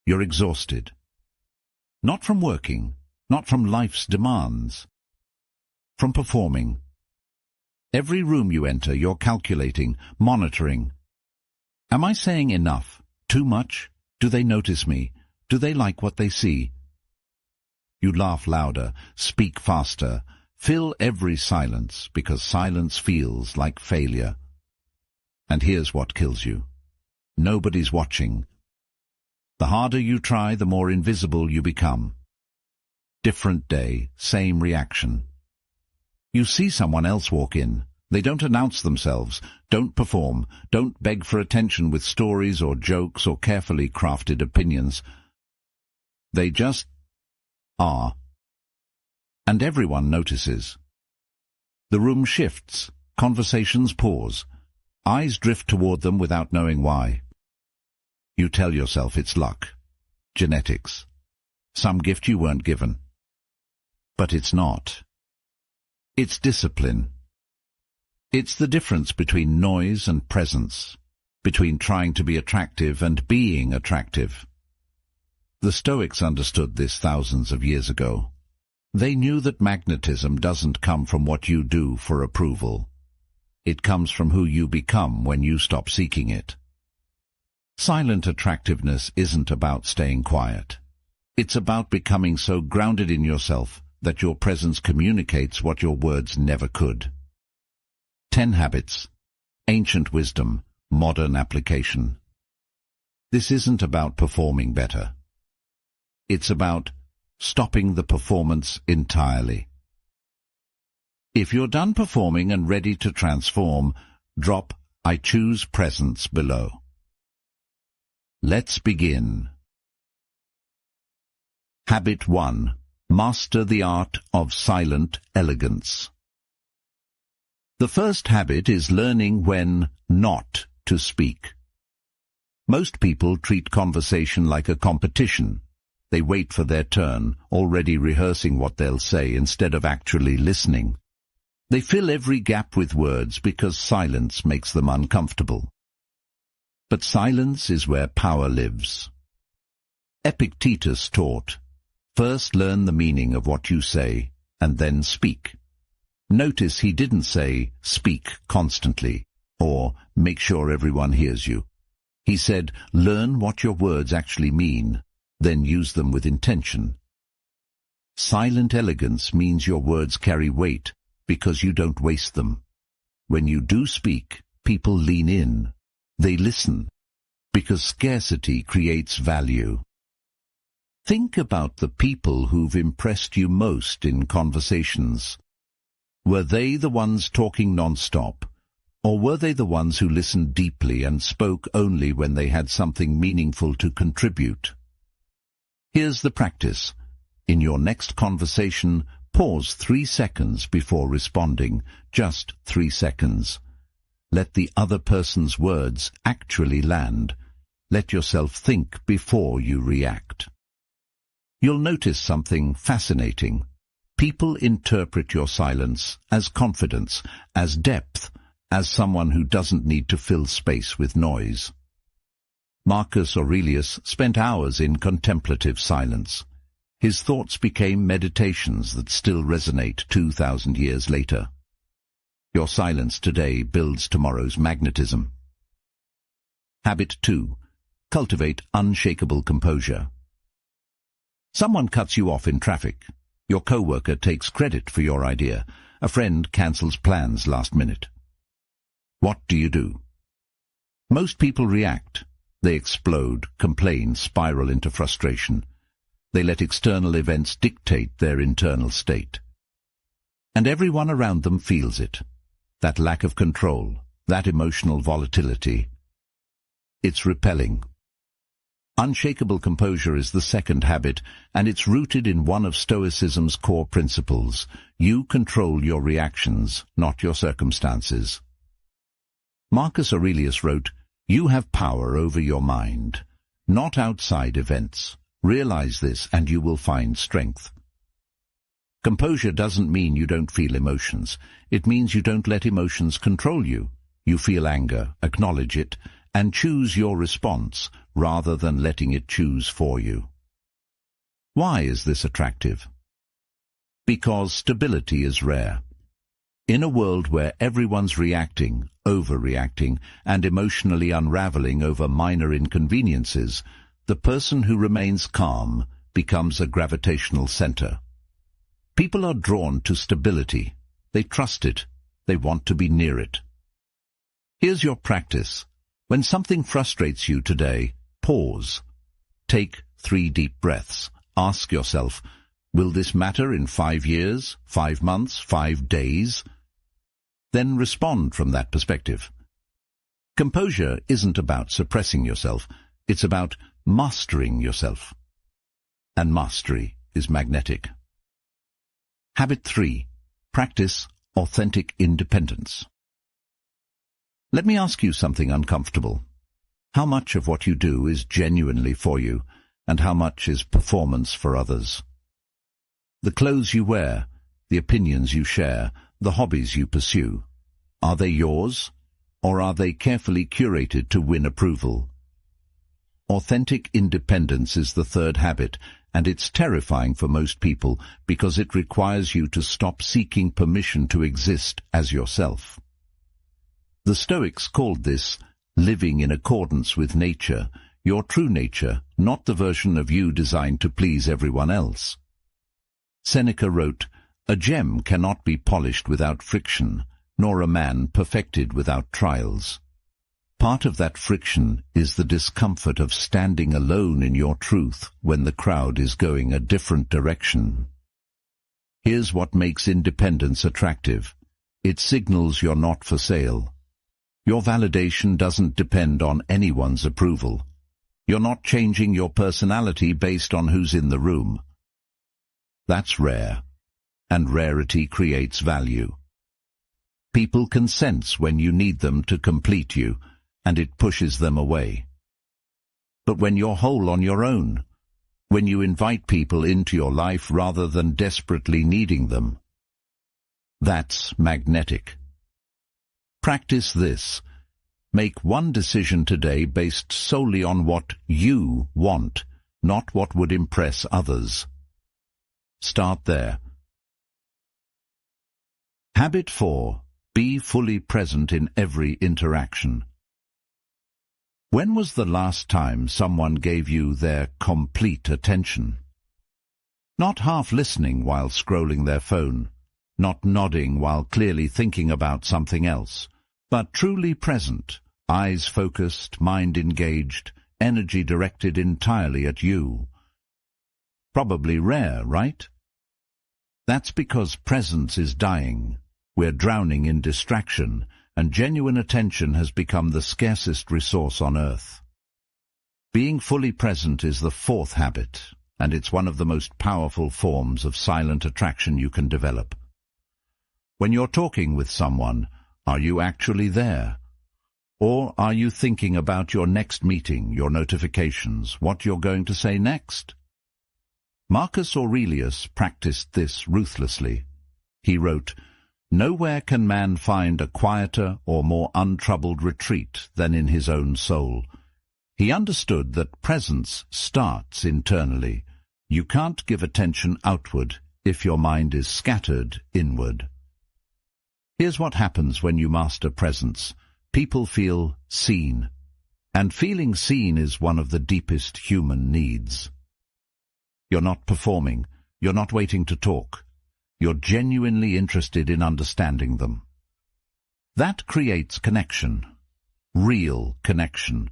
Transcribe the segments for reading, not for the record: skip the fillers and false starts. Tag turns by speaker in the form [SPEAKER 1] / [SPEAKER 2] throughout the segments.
[SPEAKER 1] You're exhausted. Not from working, not from life's demands, from performing. Every room you enter, you're calculating, monitoring. Am I saying enough? Too much? Do they notice me? Do they like what they see? You laugh louder, speak faster, fill every silence, because silence feels like failure. And here's what kills you. Nobody's watching. The harder you try, the more invisible you become. Different day, same reaction. You see someone else walk in. They don't announce themselves, don't perform, don't beg for attention with stories or jokes or carefully crafted opinions. They just are. And everyone notices. The room shifts, conversations pause, eyes drift toward them without knowing why. You tell yourself it's luck, genetics, some gift you weren't given. But it's not. It's discipline. It's the difference between noise and presence, between trying to be attractive and being attractive. The Stoics understood this thousands of years ago. They knew that magnetism doesn't come from what you do for approval. It comes from who you become when you stop seeking it. Silent attractiveness isn't about staying quiet. It's about becoming so grounded in yourself that your presence communicates what your words never could. 10 habits, ancient wisdom, modern application. This isn't about performing better. It's about stopping the performance entirely. If you're done performing and ready to transform, drop "I choose presence" below. Let's begin. Habit 1. Master the art of silent elegance. The first habit is learning when not to speak. Most people treat conversation like a competition. They wait for their turn, already rehearsing what they'll say instead of actually listening. They fill every gap with words because silence makes them uncomfortable. But silence is where power lives. Epictetus taught, first learn the meaning of what you say, and then speak. Notice he didn't say, speak constantly, or make sure everyone hears you. He said, learn what your words actually mean, then use them with intention. Silent elegance means your words carry weight, because you don't waste them. When you do speak, people lean in. They listen, because scarcity creates value. Think about the people who've impressed you most in conversations. Were they the ones talking non-stop, or were they the ones who listened deeply and spoke only when they had something meaningful to contribute? Here's the practice. In your next conversation, pause 3 seconds before responding, just 3 seconds. Let the other person's words actually land. Let yourself think before you react. You'll notice something fascinating. People interpret your silence as confidence, as depth, as someone who doesn't need to fill space with noise. Marcus Aurelius spent hours in contemplative silence. His thoughts became meditations that still resonate 2,000 years later. Your silence today builds tomorrow's magnetism. Habit 2. Cultivate unshakable composure. Someone cuts you off in traffic. Your co-worker takes credit for your idea. A friend cancels plans last minute. What do? Most people react. They explode, complain, spiral into frustration. They let external events dictate their internal state. And everyone around them feels it. That lack of control, that emotional volatility. It's repelling. Unshakable composure is the second habit, and it's rooted in one of Stoicism's core principles. You control your reactions, not your circumstances. Marcus Aurelius wrote, "You have power over your mind, not outside events. Realize this and you will find strength." Composure doesn't mean you don't feel emotions. It means you don't let emotions control you. You feel anger, acknowledge it, and choose your response rather than letting it choose for you. Why is this attractive? Because stability is rare. In a world where everyone's reacting, overreacting, and emotionally unraveling over minor inconveniences, the person who remains calm becomes a gravitational center. People are drawn to stability. They trust it. They want to be near it. Here's your practice. When something frustrates you today, pause. Take 3 deep breaths. Ask yourself, will this matter in 5 years, 5 months, 5 days? Then respond from that perspective. Composure isn't about suppressing yourself. It's about mastering yourself. And mastery is magnetic. Habit 3. Practice authentic independence. Let me ask you something uncomfortable. How much of what you do is genuinely for you, and how much is performance for others? The clothes you wear, the opinions you share, the hobbies you pursue, are they yours, or are they carefully curated to win approval? Authentic independence is the third habit, and it's terrifying for most people because it requires you to stop seeking permission to exist as yourself. The Stoics called this living in accordance with nature, your true nature, not the version of you designed to please everyone else. Seneca wrote, "A gem cannot be polished without friction, nor a man perfected without trials." Part of that friction is the discomfort of standing alone in your truth when the crowd is going a different direction. Here's what makes independence attractive. It signals you're not for sale. Your validation doesn't depend on anyone's approval. You're not changing your personality based on who's in the room. That's rare, and rarity creates value. People can sense when you need them to complete you, and it pushes them away. But when you're whole on your own, when you invite people into your life rather than desperately needing them, that's magnetic. Practice this. Make one decision today based solely on what you want, not what would impress others. Start there. Habit 4. Be fully present in every interaction. When was the last time someone gave you their complete attention? Not half listening while scrolling their phone, not nodding while clearly thinking about something else, but truly present, eyes focused, mind engaged, energy directed entirely at you. Probably rare, right? That's because presence is dying. We're drowning in distraction, and genuine attention has become the scarcest resource on earth. Being fully present is the 4th habit, and it's one of the most powerful forms of silent attraction you can develop. When you're talking with someone, are you actually there? Or are you thinking about your next meeting, your notifications, what you're going to say next? Marcus Aurelius practiced this ruthlessly. He wrote, "Nowhere can man find a quieter or more untroubled retreat than in his own soul." He understood that presence starts internally. You can't give attention outward if your mind is scattered inward. Here's what happens when you master presence. People feel seen, and feeling seen is one of the deepest human needs. You're not performing. You're not waiting to talk. You're genuinely interested in understanding them. That creates connection, real connection,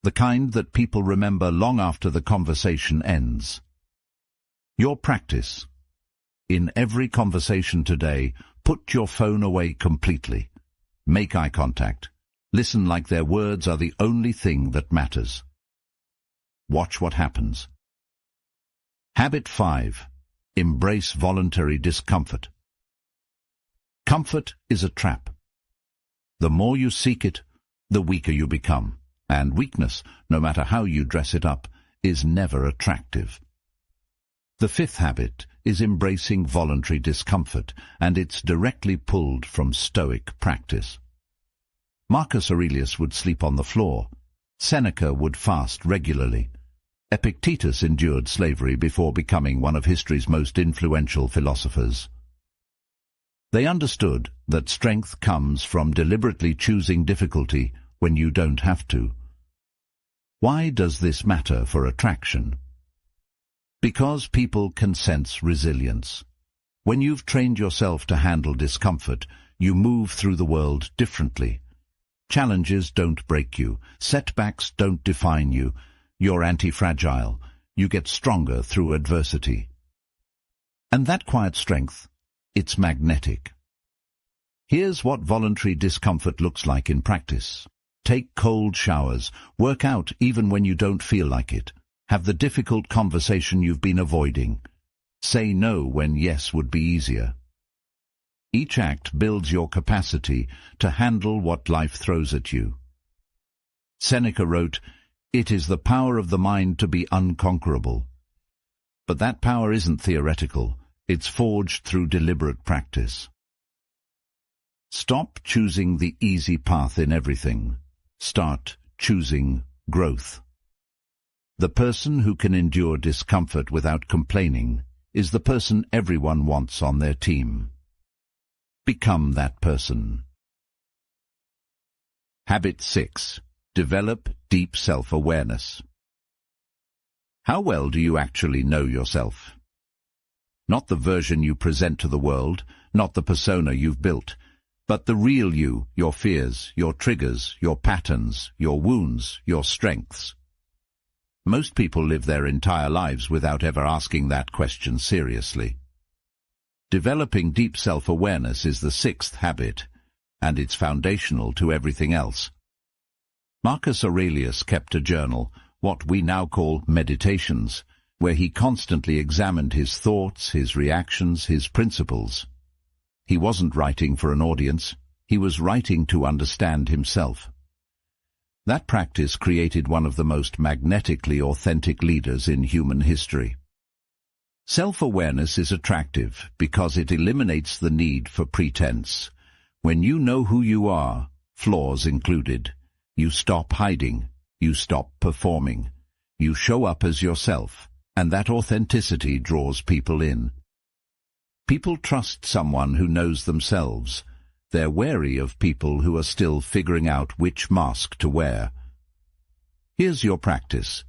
[SPEAKER 1] the kind that people remember long after the conversation ends. Your practice. In every conversation today, put your phone away completely. Make eye contact. Listen like their words are the only thing that matters. Watch what happens. Habit 5. Embrace voluntary discomfort. Comfort is a trap. The more you seek it, the weaker you become, and weakness, no matter how you dress it up, is never attractive. The 5th habit is embracing voluntary discomfort, and it's directly pulled from Stoic practice. Marcus Aurelius would sleep on the floor. Seneca would fast regularly. Epictetus endured slavery before becoming one of history's most influential philosophers. They understood that strength comes from deliberately choosing difficulty when you don't have to. Why does this matter for attraction? Because people can sense resilience. When you've trained yourself to handle discomfort, you move through the world differently. Challenges don't break you. Setbacks don't define you. You're anti-fragile. You get stronger through adversity. And that quiet strength, it's magnetic. Here's what voluntary discomfort looks like in practice. Take cold showers. Work out even when you don't feel like it. Have the difficult conversation you've been avoiding. Say no when yes would be easier. Each act builds your capacity to handle what life throws at you. Seneca wrote, "It is the power of the mind to be unconquerable." But that power isn't theoretical. It's forged through deliberate practice. Stop choosing the easy path in everything. Start choosing growth. The person who can endure discomfort without complaining is the person everyone wants on their team. Become that person. Habit 6. Develop deep self-awareness. How well do you actually know yourself? Not the version you present to the world, not the persona you've built, but the real you, your fears, your triggers, your patterns, your wounds, your strengths. Most people live their entire lives without ever asking that question seriously. Developing deep self-awareness is the 6th habit, and it's foundational to everything else. Marcus Aurelius kept a journal, what we now call meditations, where he constantly examined his thoughts, his reactions, his principles. He wasn't writing for an audience, he was writing to understand himself. That practice created one of the most magnetically authentic leaders in human history. Self-awareness is attractive because it eliminates the need for pretense. When you know who you are, flaws included, you stop hiding, you stop performing. You show up as yourself, and that authenticity draws people in. People trust someone who knows themselves. They're wary of people who are still figuring out which mask to wear. Here's your practice.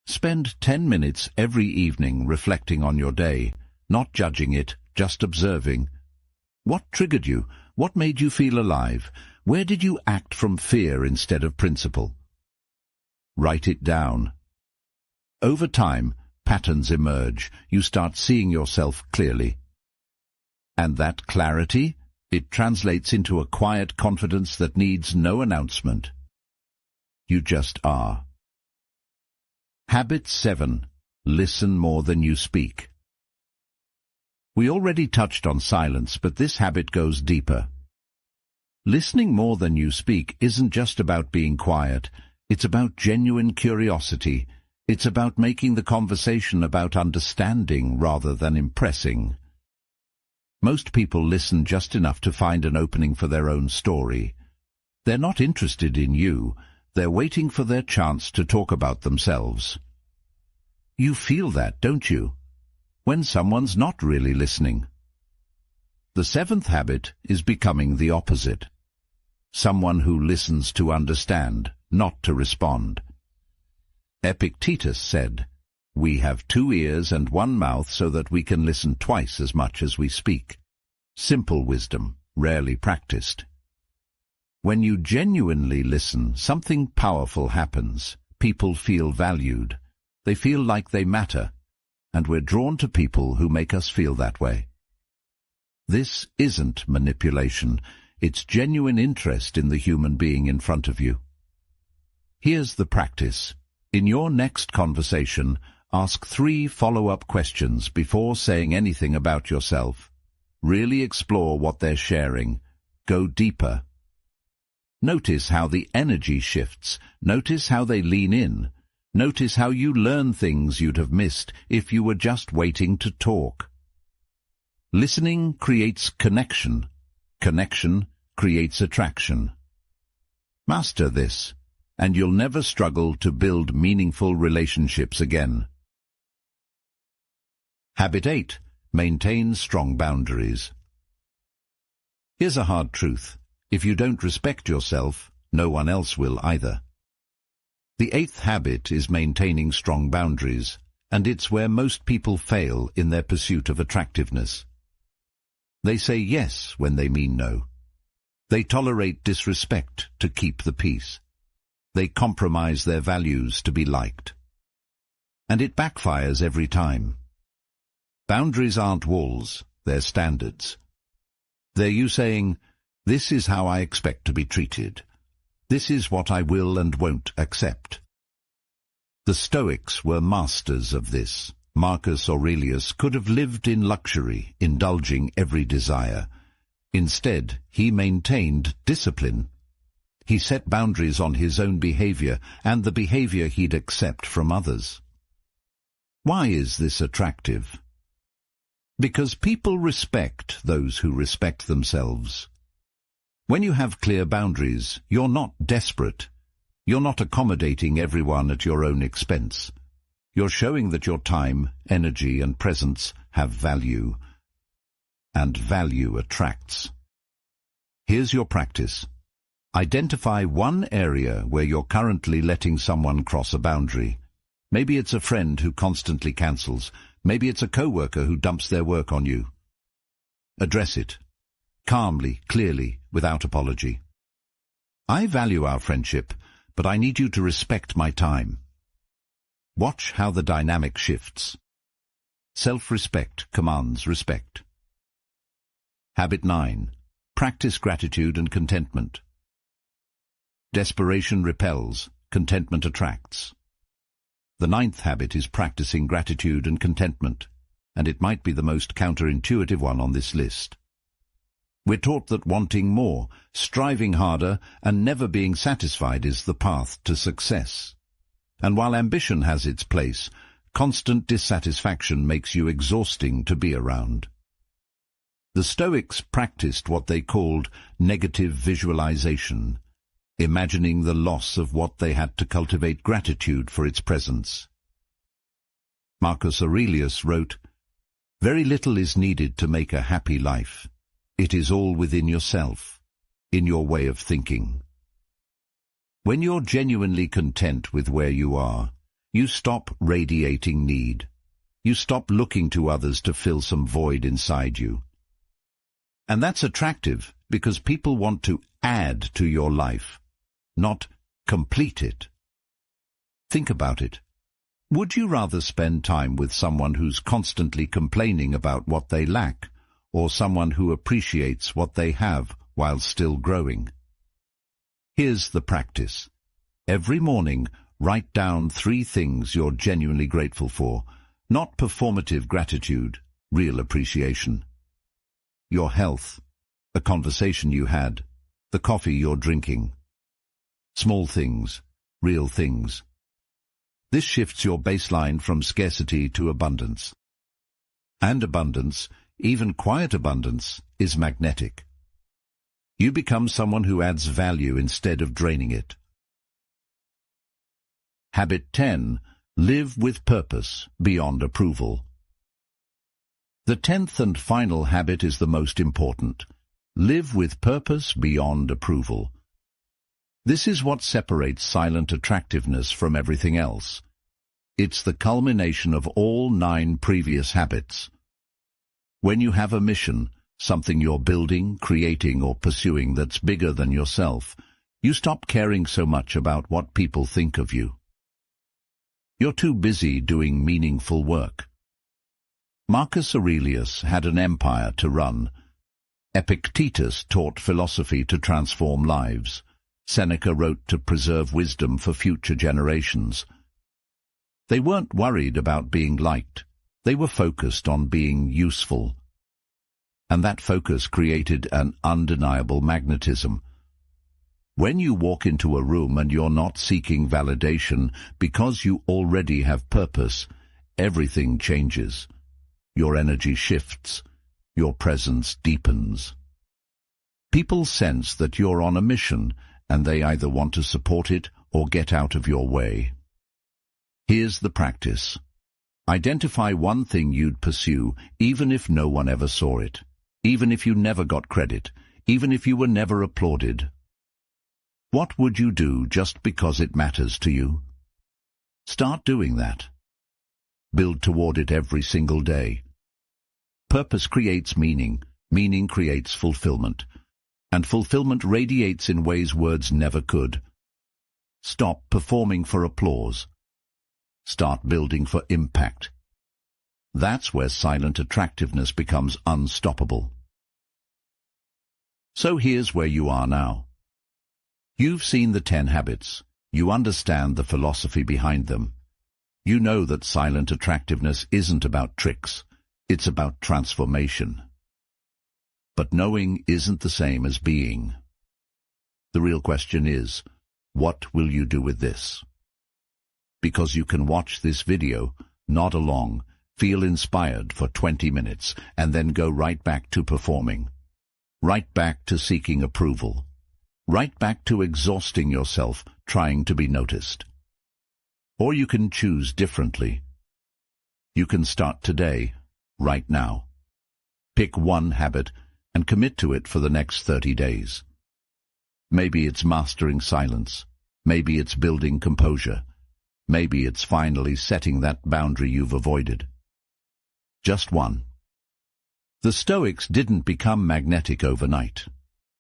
[SPEAKER 1] Spend 10 minutes every evening reflecting on your day, not judging it, just observing. What triggered you? What made you feel alive? Where did you act from fear instead of principle? Write it down. Over time, patterns emerge. You start seeing yourself clearly. And that clarity, it translates into a quiet confidence that needs no announcement. You just are. Habit 7. Listen more than you speak. We already touched on silence, but this habit goes deeper. Listening more than you speak isn't just about being quiet. It's about genuine curiosity. It's about making the conversation about understanding rather than impressing. Most people listen just enough to find an opening for their own story. They're not interested in you. They're waiting for their chance to talk about themselves. You feel that, don't you? When someone's not really listening. The 7th habit is becoming the opposite. Someone who listens to understand, not to respond. Epictetus said, "We have 2 ears and 1 mouth so that we can listen twice as much as we speak." Simple wisdom, rarely practiced. When you genuinely listen, something powerful happens. People feel valued. They feel like they matter, and we're drawn to people who make us feel that way. This isn't manipulation. It's genuine interest in the human being in front of you. Here's the practice. In your next conversation, ask 3 follow-up questions before saying anything about yourself. Really explore what they're sharing. Go deeper. Notice how the energy shifts. Notice how they lean in. Notice how you learn things you'd have missed if you were just waiting to talk. Listening creates connection. Connection creates attraction. Master this, and you'll never struggle to build meaningful relationships again. Habit 8. Maintain strong boundaries. Here's a hard truth. If you don't respect yourself, no one else will either. The 8th habit is maintaining strong boundaries, and it's where most people fail in their pursuit of attractiveness. They say yes when they mean no. They tolerate disrespect to keep the peace. They compromise their values to be liked. And it backfires every time. Boundaries aren't walls, they're standards. They're you saying, "This is how I expect to be treated. This is what I will and won't accept." The Stoics were masters of this. Marcus Aurelius could have lived in luxury, indulging every desire. Instead, he maintained discipline. He set boundaries on his own behavior and the behavior he'd accept from others. Why is this attractive? Because people respect those who respect themselves. When you have clear boundaries, you're not desperate. You're not accommodating everyone at your own expense. You're showing that your time, energy, and presence have value. And value attracts. Here's your practice. Identify one area where you're currently letting someone cross a boundary. Maybe it's a friend who constantly cancels. Maybe it's a coworker who dumps their work on you. Address it. Calmly, clearly, without apology. I value our friendship, but I need you to respect my time. Watch how the dynamic shifts. Self-respect commands respect. Habit 9. Practice gratitude and contentment. Desperation repels, contentment attracts. The 9th habit is practicing gratitude and contentment, and it might be the most counterintuitive one on this list. We're taught that wanting more, striving harder, and never being satisfied is the path to success. And while ambition has its place, constant dissatisfaction makes you exhausting to be around. The Stoics practiced what they called negative visualization, imagining the loss of what they had to cultivate gratitude for its presence. Marcus Aurelius wrote, "Very little is needed to make a happy life. It is all within yourself, in your way of thinking." When you're genuinely content with where you are, you stop radiating need. You stop looking to others to fill some void inside you. And that's attractive because people want to add to your life, not complete it. Think about it. Would you rather spend time with someone who's constantly complaining about what they lack, or someone who appreciates what they have while still growing? Here's the practice. Every morning, write down 3 things you're genuinely grateful for, not performative gratitude, real appreciation. Your health, the conversation you had, the coffee you're drinking. Small things, real things. This shifts your baseline from scarcity to abundance. And abundance, even quiet abundance, is magnetic. You become someone who adds value instead of draining it. Habit 10. Live with purpose, beyond approval. The 10th and final habit is the most important. Live with purpose, beyond approval. This is what separates silent attractiveness from everything else. It's the culmination of all 9 previous habits. When you have a mission, something you're building, creating, or pursuing that's bigger than yourself, you stop caring so much about what people think of you. You're too busy doing meaningful work. Marcus Aurelius had an empire to run. Epictetus taught philosophy to transform lives. Seneca wrote to preserve wisdom for future generations. They weren't worried about being liked. They were focused on being useful. And that focus created an undeniable magnetism. When you walk into a room and you're not seeking validation because you already have purpose, everything changes. Your energy shifts. Your presence deepens. People sense that you're on a mission, and they either want to support it or get out of your way. Here's the practice. Identify one thing you'd pursue, even if no one ever saw it, even if you never got credit, even if you were never applauded. What would you do just because it matters to you? Start doing that. Build toward it every single day. Purpose creates meaning, meaning creates fulfillment, and fulfillment radiates in ways words never could. Stop performing for applause. Start building for impact. That's where silent attractiveness becomes unstoppable. So here's where you are now. You've seen the 10 habits. You understand the philosophy behind them. You know that silent attractiveness isn't about tricks. It's about transformation. But knowing isn't the same as being. The real question is, what will you do with this? Because you can watch this video, nod along, feel inspired for 20 minutes, and then go right back to performing. Right back to seeking approval. Right back to exhausting yourself trying to be noticed. Or you can choose differently. You can start today, right now. Pick one habit and commit to it for the next 30 days. Maybe it's mastering silence. Maybe it's building composure. Maybe it's finally setting that boundary you've avoided. Just one. The Stoics didn't become magnetic overnight.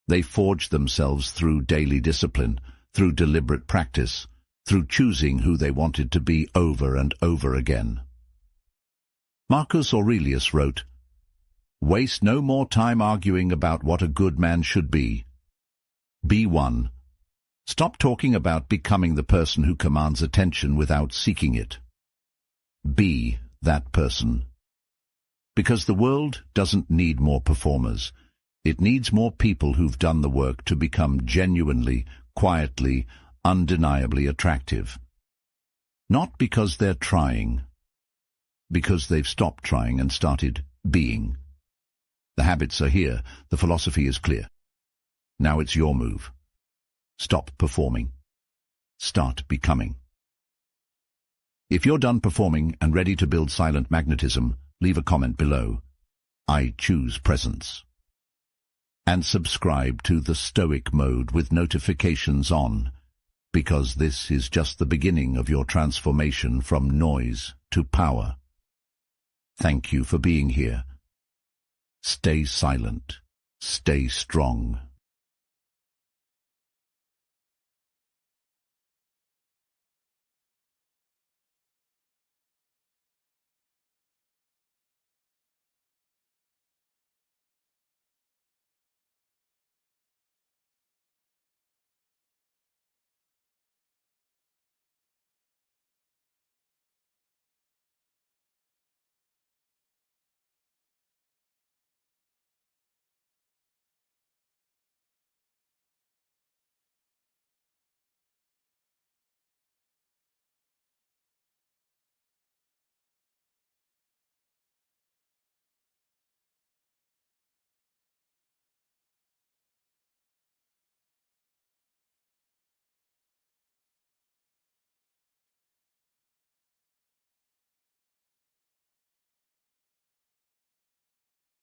[SPEAKER 1] They forged themselves through daily discipline, through deliberate practice, through choosing who they wanted to be over and over again. Marcus Aurelius wrote, "Waste no more time arguing about what a good man should be. Be one. Stop talking about becoming the person who commands attention without seeking it. Be that person. Because the world doesn't need more performers. It needs more people who've done the work to become genuinely, quietly, undeniably attractive. Not because they're trying, because they've stopped trying and started being. The habits are here, the philosophy is clear. Now it's your move. Stop performing. Start becoming. If you're done performing and ready to build silent magnetism, leave a comment below. I choose presence. And subscribe to the Stoic mode with notifications on, because this is just the beginning of your transformation from noise to power. Thank you for being here. Stay silent. Stay strong.